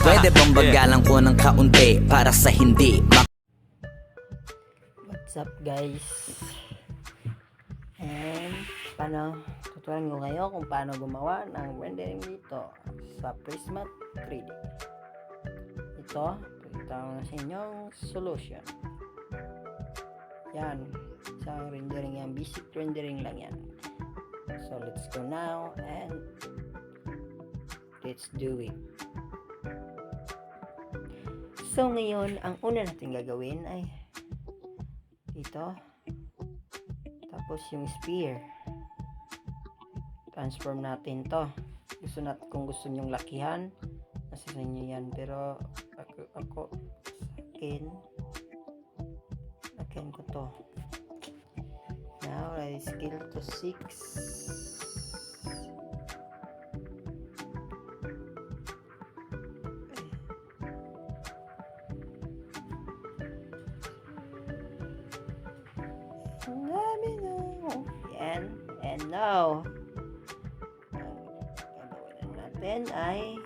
Pwede bang bagalan ko ng kaunti para sa hindi What's up guys? And tuturuan ko ngayon kung paano gumawa ng rendering dito sa Prisma 3D. Ito ko na sa inyong solution. Yan, isang rendering yan, basic rendering lang yan. So let's go now and let's do it. So ngayon, ang una natin gagawin ay dito, tapos yung sphere, transform natin to. Kung gusto nyong lakihan, nasa sa inyo yan, pero ako lakihan ko to. Now I scale to 6. Yan. And now, ang gagawin natin ay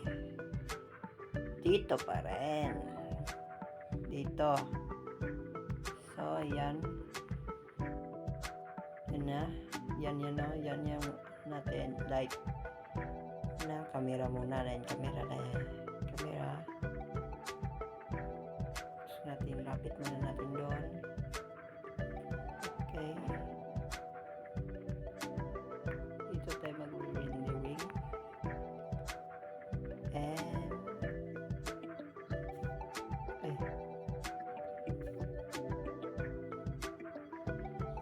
dito pa rin. Dito. So, yan. Yan na. Yan yung natin. Like, na, camera muna na yung camera na yan. Camera. Gusto natin, lapit muna natin doon. Okay. Dito tayo mag-rendering. And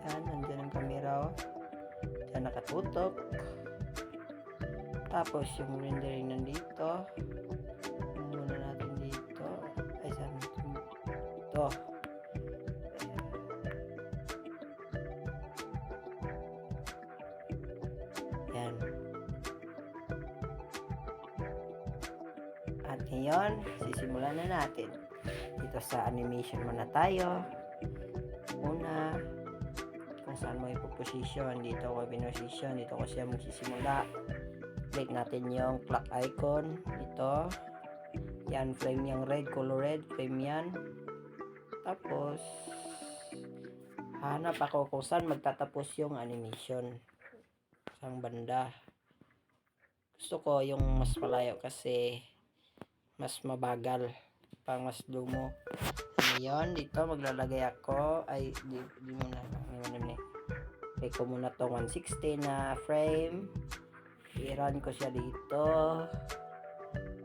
yan, nandyan ang camera, oh. Diyan nakatutok. Tapos yung rendering nandito. Muna natin dito. Ay, saan ito? Yan. At ngayon, sisimulan na natin. Dito sa animation muna tayo. Una, kung saan mo ipoposition. Dito ko pinosisyon. Dito ko siya magsisimula. Click natin yung clock icon. Ito. Yan, frame yung red, color red. Frame yan. Tapos, hanap ako kung saan magtatapos yung animation. Isang banda. Gusto ko yung mas malayo kasi mas mabagal pang mas lumo. Ngayon, dito maglalagay ako ay di muna play ko muna to 160 na frame. I-run ko siya dito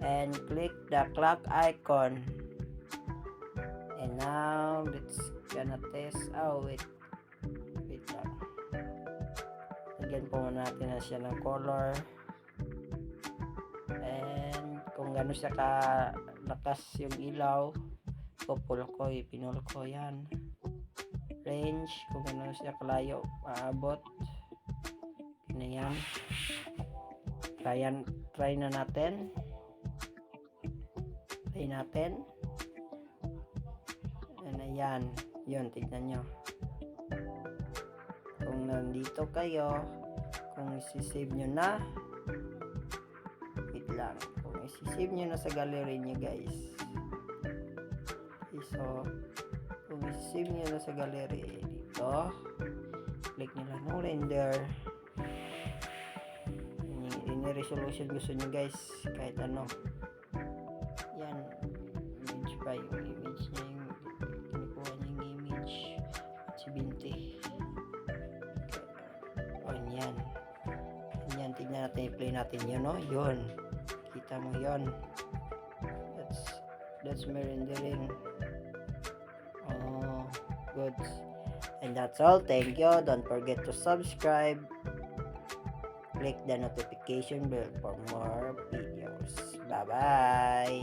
and click the clock icon. And now let's gonna test. Wait lang. Lagyan po muna natin na siya ng color. And kung gano'n siya lakas yung ilaw, pinul ko yan. Range, kung gano'n siya kalayo, maabot. Yun na yan. Try natin. Ayan. Yun, tignan nyo. Kung nandito kayo, kung isi-save nyo na, wait lang, kung isi-save nyo na sa gallery nyo guys. Okay, so kung isi-save nyo na sa gallery, dito click nyo lang no render. Ini resolution gusto nyo guys, kahit ano. Yan, image pa yung image nya, yung kinukuha nya yung image 70. Yan, tignan natin, i-play natin yun, no? Yun, kita mo yun. That's my rendering. Oh, good. And that's all. Thank you. Don't forget to subscribe. Click the notification bell for more videos. Bye bye.